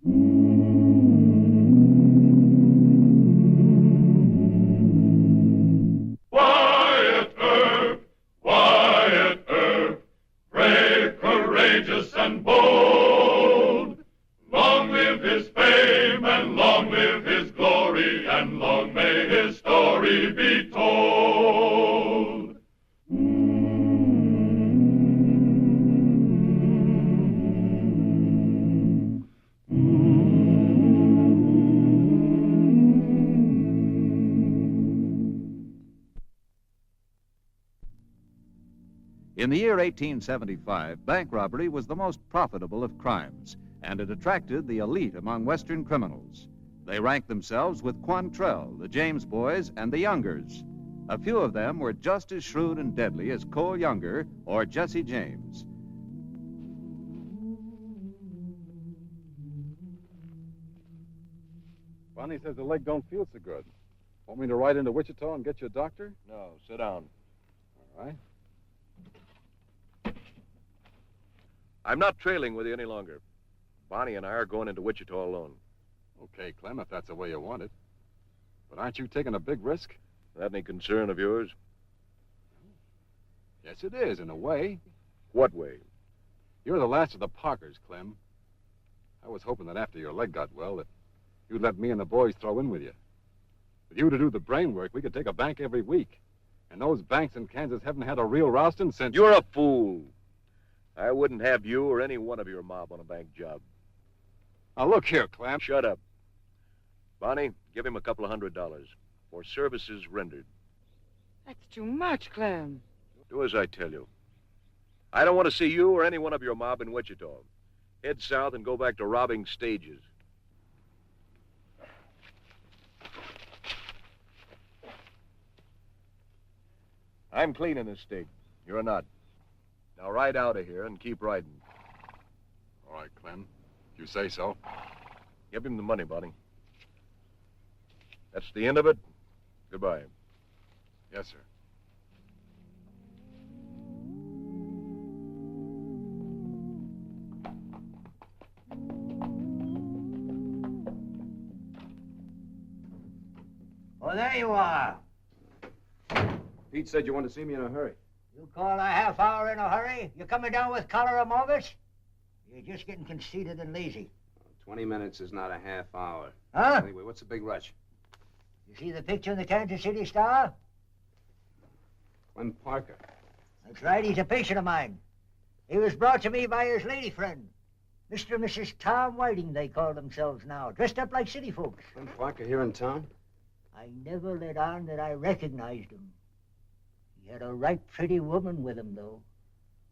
Wyatt Earp, Wyatt Earp, brave, courageous, and bold. Long live his fame, and long live his glory, and long may his story be told. In the year 1875, bank robbery was the most profitable of crimes, and it attracted the elite among Western criminals. They ranked themselves with Quantrell, the James boys, and the Youngers. A few of them were just as shrewd and deadly as Cole Younger or Jesse James. Bonnie says the leg don't feel so good. Want me to ride into Wichita and get you a doctor? No, sit down. All right. I'm not trailing with you any longer. Bonnie and I are going into Wichita alone. Okay, Clem, if that's the way you want it. But aren't you taking a big risk? Is that any concern of yours? Yes, it is, in a way. What way? You're the last of the Parkers, Clem. I was hoping that after your leg got well, that you'd let me and the boys throw in with you. With you to do the brain work, we could take a bank every week. And those banks in Kansas haven't had a real rousting since... You're a fool. I wouldn't have you or any one of your mob on a bank job. Now, look here, Clem. Shut up. Bonnie, give him $200 for services rendered. That's too much, Clem. Do as I tell you. I don't want to see you or any one of your mob in Wichita. Head south and go back to robbing stages. I'm cleaning this stake. You're not. Now ride out of here and keep riding. All right, Clem. If you say so. Give him the money, Bonnie. That's the end of it. Goodbye. Yes, sir. Oh, there you are. Pete said you wanted to see me in a hurry. You call a half hour in a hurry? You coming down with cholera morbus? You're just getting conceited and lazy. 20 minutes is not a half hour. Huh? Anyway, what's the big rush? You see the picture in the Kansas City Star? Glenn Parker. That's right, he's a patient of mine. He was brought to me by his lady friend. Mr. and Mrs. Tom Whiting, they call themselves now, dressed up like city folks. Glenn Parker here in town? I never let on that I recognized him. He had a right pretty woman with him, though.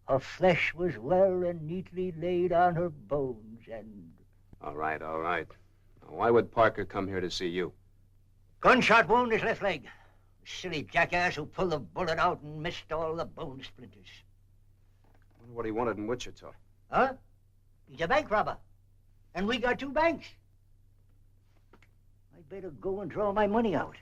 Her flesh was well and neatly laid on her bones, and... All right, all right. Now, why would Parker come here to see you? Gunshot wound his left leg. Silly jackass who pulled the bullet out and missed all the bone splinters. I wonder what he wanted in Wichita. Huh? He's a bank robber. And we got 2 banks. I'd better go and draw my money out.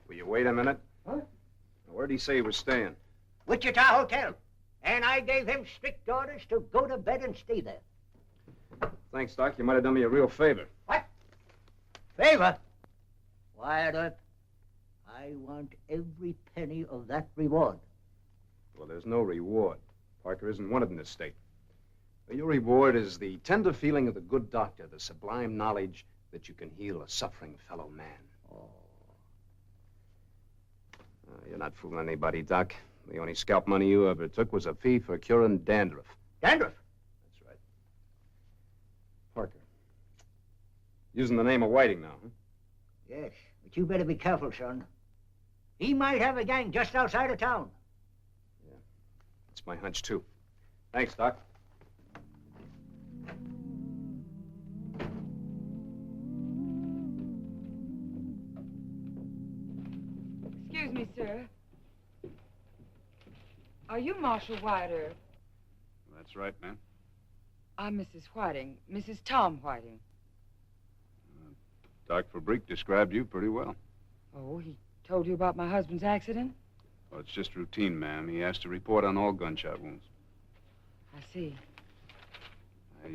Will you wait a minute? Huh? Now, where'd he say he was staying? Wichita Hotel. And I gave him strict orders to go to bed and stay there. Thanks, Doc. You might have done me a real favor. What? Favor? Wyatt Earp, I want every penny of that reward. Well, there's no reward. Parker isn't wanted in this state. Your reward is the tender feeling of the good doctor, the sublime knowledge that you can heal a suffering fellow man. Oh. You're not fooling anybody, Doc. The only scalp money you ever took was a fee for curing dandruff. Dandruff? That's right. Parker. Using the name of Whiting now, huh? Yes, but you better be careful, son. He might have a gang just outside of town. Yeah, that's my hunch, too. Thanks, Doc. Excuse me, sir. Are you Marshal Wyatt Earp? That's right, ma'am. I'm Mrs. Whiting, Mrs. Tom Whiting. Doc Fabrique described you pretty well. Oh, he told you about my husband's accident? Well, it's just routine, ma'am. He asked to report on all gunshot wounds. I see. I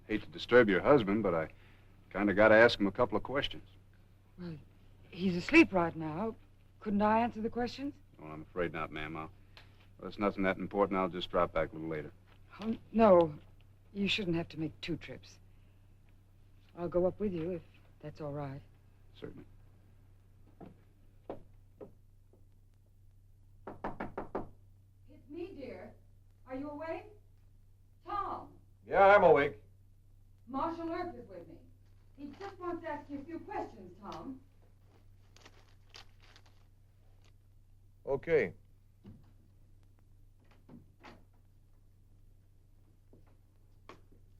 Hate to disturb your husband, but I kind of got to ask him a couple of questions. Well, he's asleep right now. Couldn't I answer the questions? Oh, I'm afraid not, ma'am. Well, it's nothing that important. I'll just drop back a little later. Oh, no, you shouldn't have to make 2 trips. I'll go up with you if that's all right. Certainly. It's me, dear. Are you awake? Tom. Yeah, I'm awake. Marshal Earp is with me. He just wants to ask you a few questions, Tom. Okay.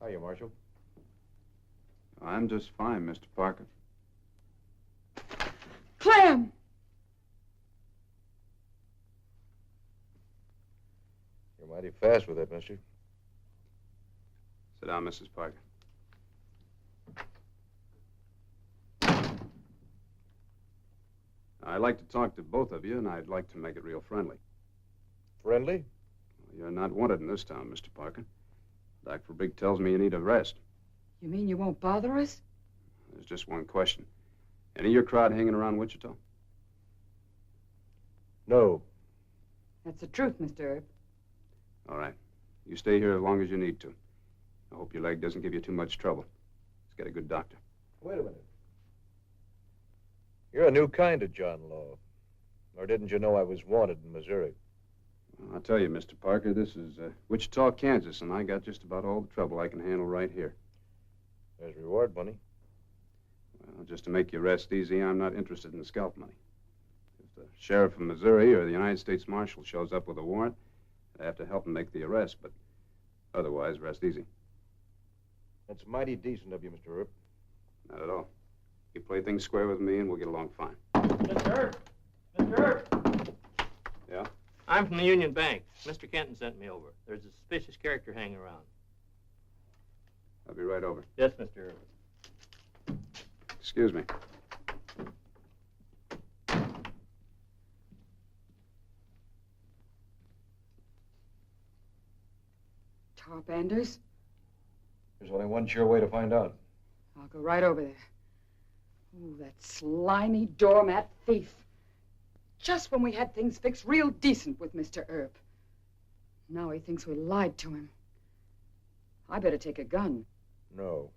Hiya, Marshal. I'm just fine, Mr. Parker. Clem! You're mighty fast with it, mister. Sit down, Mrs. Parker. I'd like to talk to both of you, and I'd like to make it real friendly. Friendly? You're not wanted in this town, Mr. Parker. Dr. Big tells me you need a rest. You mean you won't bother us? There's just one question. Any of your crowd hanging around Wichita? No. That's the truth, Mr. Earp. All right. You stay here as long as you need to. I hope your leg doesn't give you too much trouble. It's got a good doctor. Wait a minute. You're a new kind of John Law. Or didn't you know I was wanted in Missouri? Well, I'll tell you, Mr. Parker, this is Wichita, Kansas, and I got just about all the trouble I can handle right here. There's reward money. Well, just to make you rest easy, I'm not interested in the scalp money. If the sheriff of Missouri or the United States Marshal shows up with a warrant, I have to help him make the arrest, but otherwise, rest easy. That's mighty decent of you, Mr. Earp. Not at all. You play things square with me, and we'll get along fine. Mr. Earp! Mr. Earp! Yeah? I'm from the Union Bank. Mr. Kenton sent me over. There's a suspicious character hanging around. I'll be right over. Yes, Mr. Earp. Excuse me. Top Anders? There's only one sure way to find out. I'll go right over there. Oh, that slimy doormat thief. Just when we had things fixed real decent with Mr. Earp. Now he thinks we lied to him. I better take a gun. No.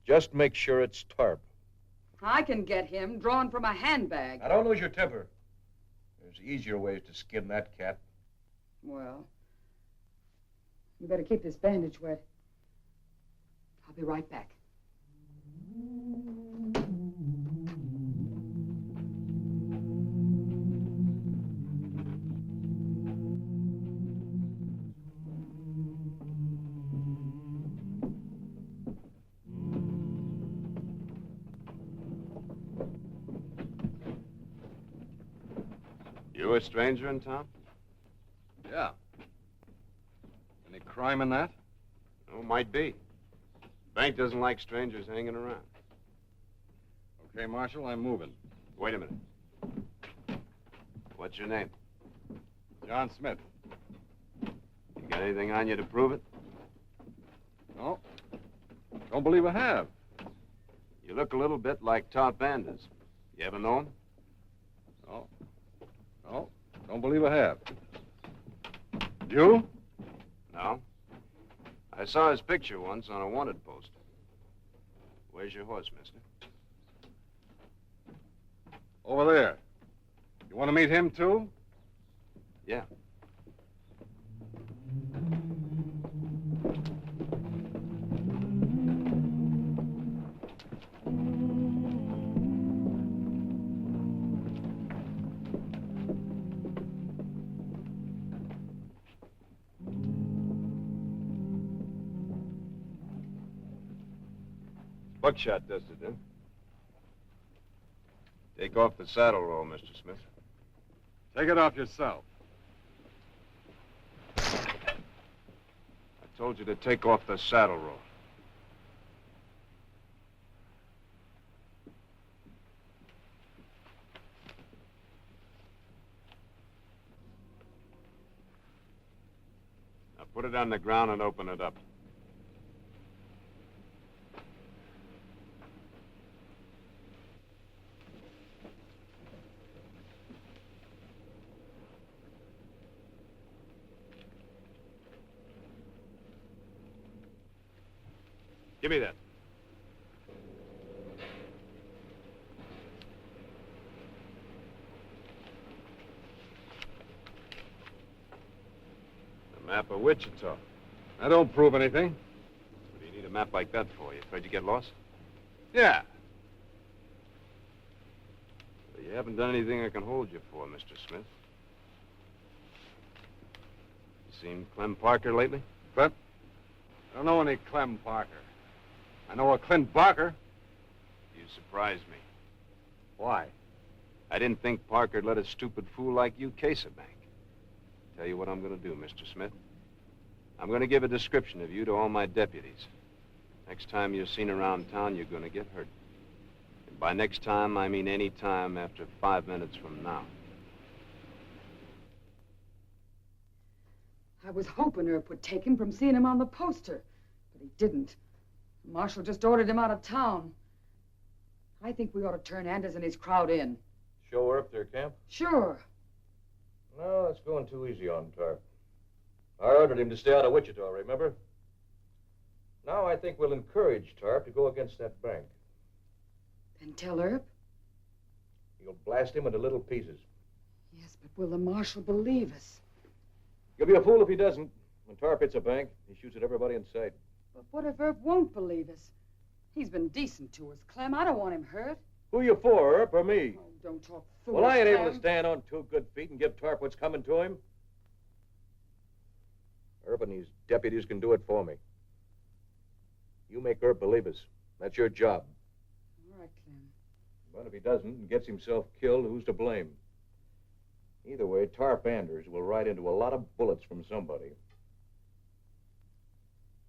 Just make sure it's Tarp. I can get him drawn from a handbag. Now, don't lose your temper. There's easier ways to skin that cat. Well, you better keep this bandage wet. I'll be right back. You a stranger in town? Yeah. Any crime in that? Oh, might be. Bank doesn't like strangers hanging around. Okay, Marshal, I'm moving. Wait a minute. What's your name? John Smith. You got anything on you to prove it? No. Don't believe I have. You look a little bit like Top Anders. You ever know him? No. No. Don't believe I have. You? No. I saw his picture once on a wanted poster. Where's your horse, mister? Over there. You want to meet him, too? Yeah. Buckshot dusted, huh? Take off the saddle roll, Mr. Smith. Take it off yourself. I told you to take off the saddle roll. Now put it on the ground and open it up. Give me that. The map of Wichita. That don't prove anything. What do you need a map like that for? You afraid you get lost? Yeah. Well, you haven't done anything I can hold you for, Mr. Smith. You seen Clem Parker lately? Clem? I don't know any Clem Parker. I know a Clint Barker. You surprised me. Why? I didn't think Parker'd let a stupid fool like you case a bank. Tell you what I'm going to do, Mr. Smith. I'm going to give a description of you to all my deputies. Next time you're seen around town, you're going to get hurt. And by next time, I mean any time after 5 minutes from now. I was hoping Earp would take him from seeing him on the poster, but he didn't. The marshal just ordered him out of town. I think we ought to turn Anders and his crowd in. Show Earp their camp? Sure. No, that's going too easy on Tarp. I ordered him to stay out of Wichita, remember? Now I think we'll encourage Tarp to go against that bank. Then tell Earp? He'll blast him into little pieces. Yes, but will the marshal believe us? He'll be a fool if he doesn't. When Tarp hits a bank, he shoots at everybody in sight. But what if Earp won't believe us? He's been decent to us, Clem. I don't want him hurt. Who you for, Earp or me? Oh, don't talk foolish, Well, I ain't able Clem. to stand on 2 good feet and give Tarp what's coming to him. Earp and his deputies can do it for me. You make Earp believe us. That's your job. All right, Clem. But if he doesn't and gets himself killed, who's to blame? Either way, Tarp Anders will ride into a lot of bullets from somebody.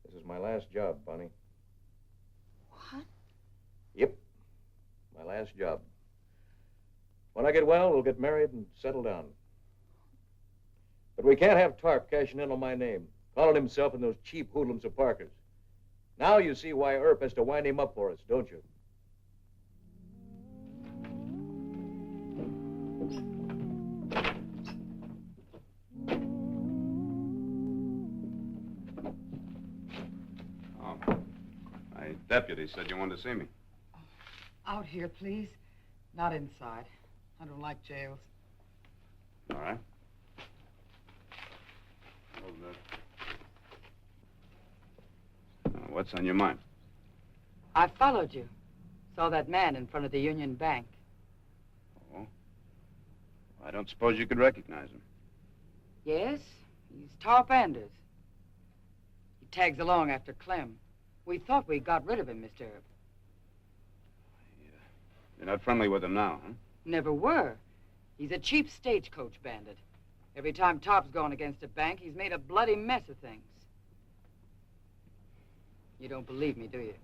This is my last job, Bonnie. What? Yep. My last job. When I get well, we'll get married and settle down. But we can't have Tarp cashing in on my name, calling himself in those cheap hoodlums of Parker's. Now you see why Earp has to wind him up for us, don't you? My deputy said you wanted to see me. Out here, please. Not inside. I don't like jails. All right. What's on your mind? I followed you. Saw that man in front of the Union Bank. Oh? I don't suppose you could recognize him. Yes, he's Tarp Anders. He tags along after Clem. We thought we got rid of him, Mr. Earp. You're not friendly with him now, huh? Never were. He's a cheap stagecoach bandit. Every time Tarp's gone against a bank, he's made a bloody mess of things. You don't believe me, do you?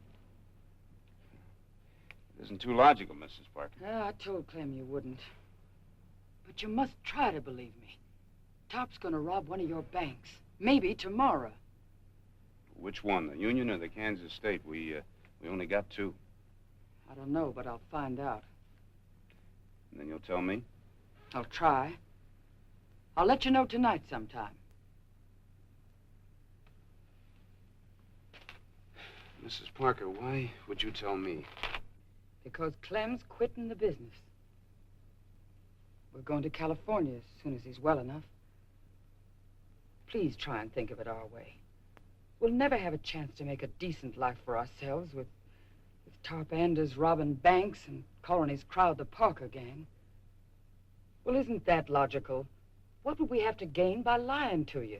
It isn't too logical, Mrs. Parker. I told Clem you wouldn't. But you must try to believe me. Tarp's gonna rob one of your banks. Maybe tomorrow. Which one, the Union or the Kansas State? We only got 2. I don't know, but I'll find out. And then you'll tell me? I'll try. I'll let you know tonight sometime. Mrs. Parker, why would you tell me? Because Clem's quitting the business. We're going to California as soon as he's well enough. Please try and think of it our way. We'll never have a chance to make a decent life for ourselves with Tarp Anders robbing banks and calling his crowd the Parker Gang. Well, isn't that logical? What would we have to gain by lying to you?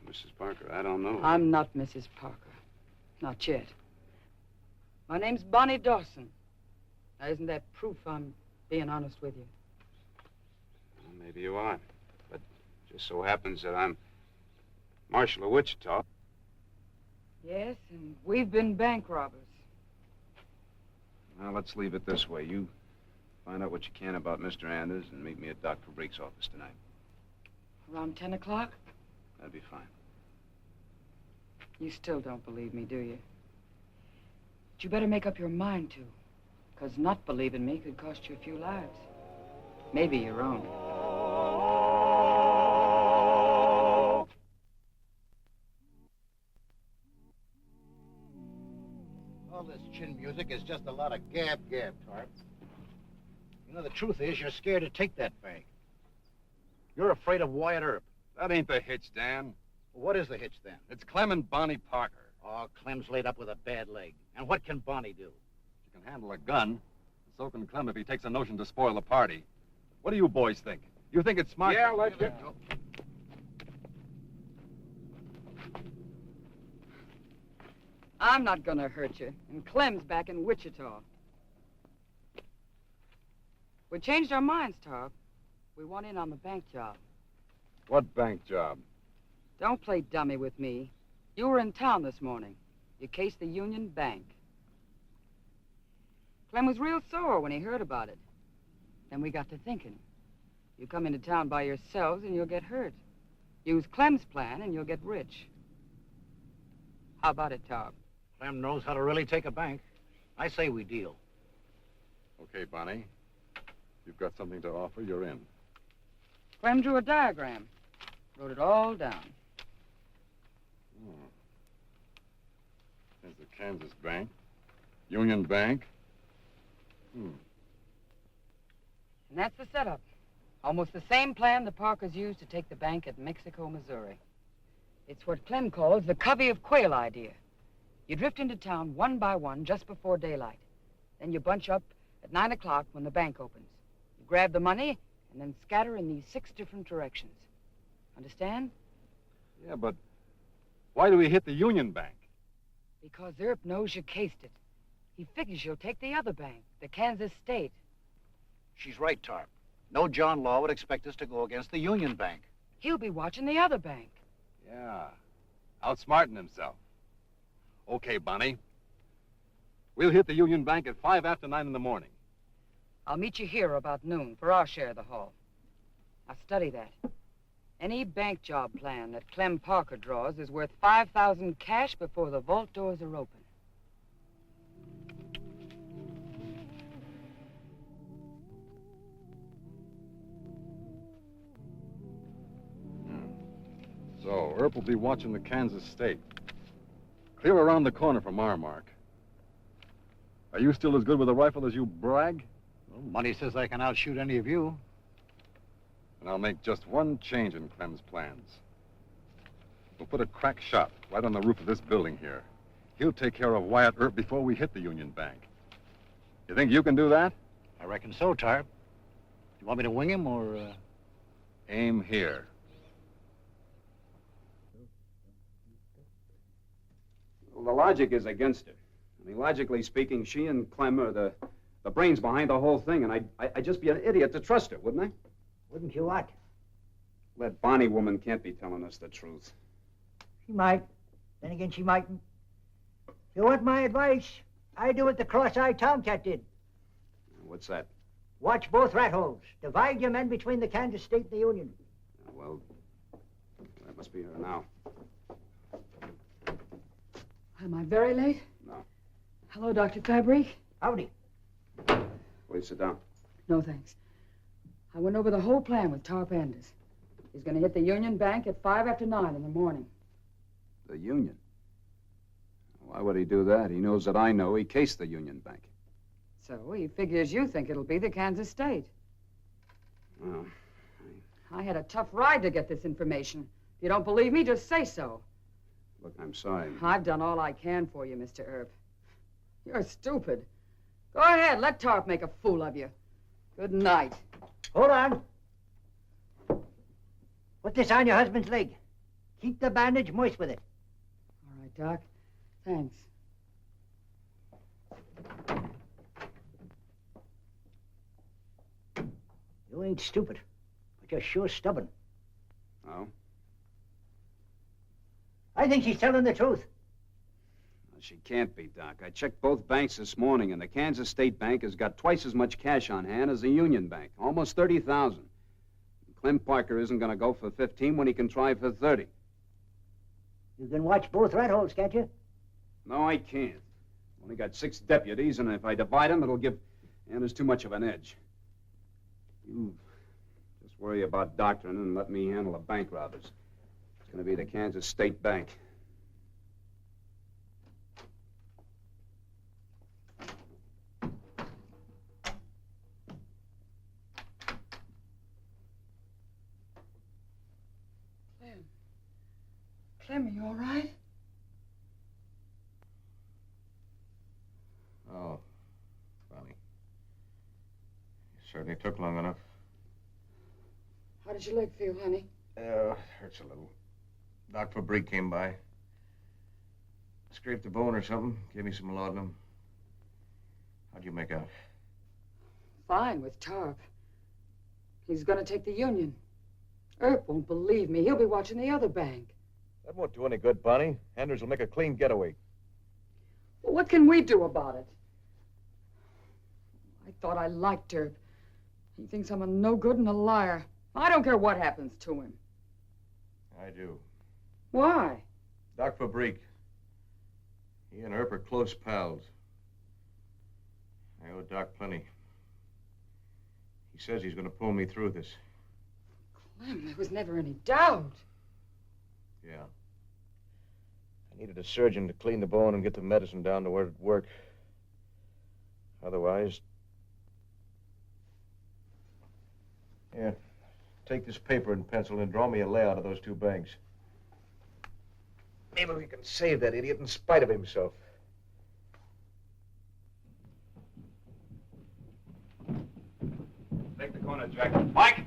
Mrs. Parker, I don't know. I'm not Mrs. Parker. Not yet. My name's Bonnie Dawson. Now, isn't that proof I'm being honest with you? Well, maybe you are. But it just so happens that I'm Marshal of Wichita. Yes, and we've been bank robbers. Now, let's leave it this way. You find out what you can about Mr. Anders and meet me at Dr. Breek's office tonight. Around 10 o'clock? That'd be fine. You still don't believe me, do you? But you better make up your mind to. Because not believing me could cost you a few lives. Maybe your own. All this chin music is just a lot of gab, Tarp. You know, the truth is you're scared to take that bank. You're afraid of Wyatt Earp. That ain't the hitch, Dan. Well, what is the hitch, then? It's Clem and Bonnie Parker. Oh, Clem's laid up with a bad leg. And what can Bonnie do? She can handle a gun. So can Clem if he takes a notion to spoil the party. What do you boys think? You think it's smart? Yeah, let's get... I'm not gonna hurt you, and Clem's back in Wichita. We changed our minds, Tarp. We want in on the bank job. What bank job? Don't play dummy with me. You were in town this morning. You cased the Union Bank. Clem was real sore when he heard about it. Then we got to thinking. You come into town by yourselves and you'll get hurt. Use Clem's plan and you'll get rich. How about it, Tarp? Clem knows how to really take a bank. I say we deal. Okay, Bonnie. You've got something to offer, you're in. Clem drew a diagram. Wrote it all down. Oh. There's the Kansas Bank. Union Bank. And that's the setup. Almost the same plan the Parkers used to take the bank at Mexico, Missouri. It's what Clem calls the covey of quail idea. You drift into town one by one just before daylight. Then you bunch up at 9 o'clock when the bank opens. You grab the money and then scatter in these 6 different directions. Understand? Yeah, but why do we hit the Union Bank? Because Earp knows you cased it. He figures you'll take the other bank, the Kansas State. She's right, Tarp. No John Law would expect us to go against the Union Bank. He'll be watching the other bank. Yeah, outsmarting himself. Okay, Bonnie. We'll hit the Union Bank at 5 after 9 in the morning. I'll meet you here about noon for our share of the haul. Now study that. Any bank job plan that Clem Parker draws is worth $5,000 cash before the vault doors are open. So, Earp will be watching the Kansas State. Clear around the corner from our mark. Are you still as good with a rifle as you brag? Well, money says I can outshoot any of you. And I'll make just one change in Clem's plans. We'll put a crack shot right on the roof of this building here. He'll take care of Wyatt Earp before we hit the Union Bank. You think you can do that? I reckon so, Tarp. You want me to wing him, or... Aim here. Well, the logic is against it. I mean, logically speaking, she and Clem are the brains behind the whole thing, and I'd just be an idiot to trust her, wouldn't I? Wouldn't you what? That Bonnie woman can't be telling us the truth. She might. Then again, she mightn't. If you want my advice, I do what the cross-eyed tomcat did. What's that? Watch both rat holes. Divide your men between the Kansas State and the Union. Well, that must be her now. Am I very late? No. Hello, Dr. Fabric. Howdy. Please sit down. No, thanks. I went over the whole plan with Tarp Anders. He's going to hit the Union Bank at 5 after 9 in the morning. The Union? Why would he do that? He knows that I know he cased the Union Bank. So he figures you think it'll be the Kansas State. Well, I had a tough ride to get this information. If you don't believe me, just say so. Look, I'm sorry. I've done all I can for you, Mr. Earp. You're stupid. Go ahead, let Tarp make a fool of you. Good night. Hold on. Put this on your husband's leg. Keep the bandage moist with it. All right, Doc. Thanks. You ain't stupid, but you're sure stubborn. Oh? I think she's telling the truth. She can't be, Doc. I checked both banks this morning, and the Kansas State Bank has got twice as much cash on hand as the Union Bank, almost $30,000. Clem Parker isn't going to go for 15 when he can try for 30. You can watch both rat holes, can't you? No, I can't. Only got 6 deputies, and if I divide them, it'll give Anders too much of an edge. You just worry about doctoring and let me handle the bank robbers. It's going to be the Kansas State Bank. Clem, are you all right? Oh, funny. Certainly took long enough. How does your leg feel, honey? Hurts a little. Doc Fabrique came by. Scraped the bone or something. Gave me some laudanum. How'd you make out? Fine with Tarp. He's going to take the Union. Earp won't believe me. He'll be watching the other bank. That won't do any good, Bonnie. Anders will make a clean getaway. Well, what can we do about it? I thought I liked Earp. He thinks I'm a no good and a liar. I don't care what happens to him. I do. Why? Doc Fabrique. He and Earp are close pals. I owe Doc plenty. He says he's going to pull me through this. Clem, there was never any doubt. Yeah. I needed a surgeon to clean the bone and get the medicine down to where it'd work. Otherwise... Here, take this paper and pencil and draw me a layout of those two banks. Maybe we can save that idiot in spite of himself. Take the corner, Jack. Mike!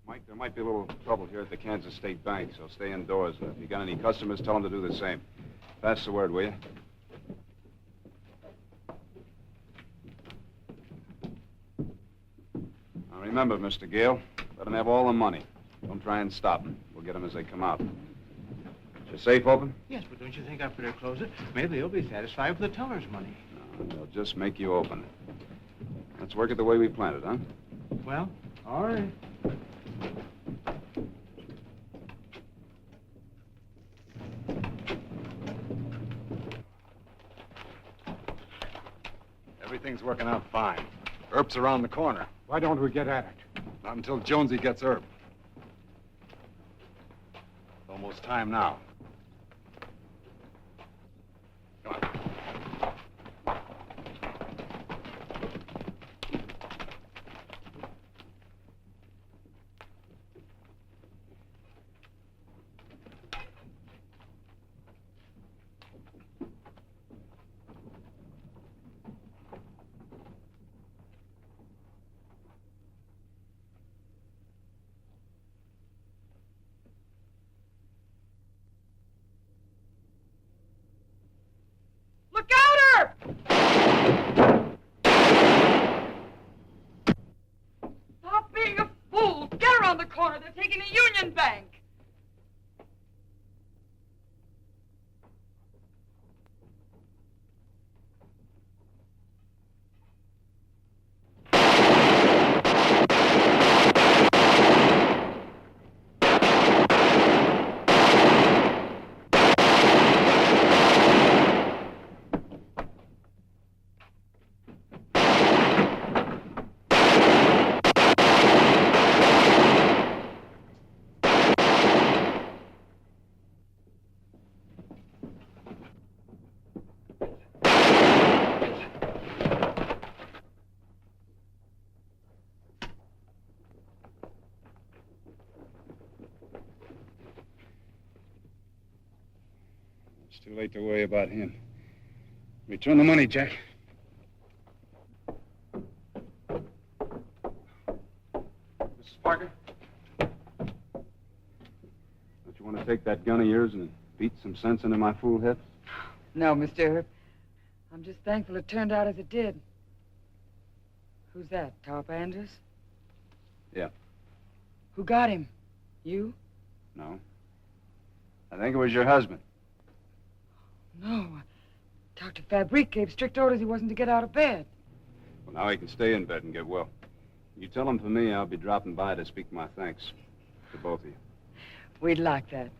Mike, there might be a little trouble here at the Kansas State Bank, so stay indoors. And if you got any customers, tell them to do the same. Pass the word, will you? Now remember, Mr. Gale, let them have all the money. Don't try and stop them. We'll get them as they come out. Is your safe open? Yes, but don't you think I'd better close it? Maybe they'll be satisfied with the teller's money. No, they'll just make you open it. Let's work it the way we planned it, huh? Well, all right. Everything's working out fine. Earp's around the corner. Why don't we get at it? Not until Jonesy gets Earp. It's almost time now. Come on. Look out, Earp! Stop being a fool. Get around the corner. They're taking the Union Bank. It's too late to worry about him. Return the money, Jack. Mrs. Parker? Don't you want to take that gun of yours and beat some sense into my fool head? No, Mr. Earp. I'm just thankful it turned out as it did. Who's that, Tarp Andrews? Yeah. Who got him? You? No. I think it was your husband. No. Dr. Fabrique gave strict orders he wasn't to get out of bed. Well, now he can stay in bed and get well. You tell him for me I'll be dropping by to speak my thanks to both of you. We'd like that.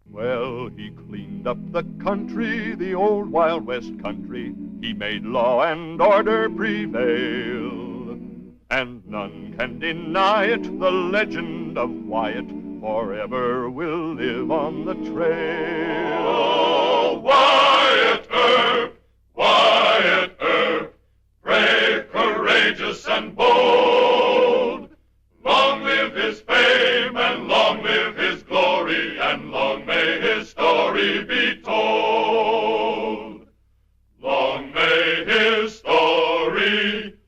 Well, he cleaned up the country, the old Wild West country. He made law and order prevail. And none can deny it, the legend of Wyatt forever will live on the trail. Oh, Wyatt Earp, brave glory.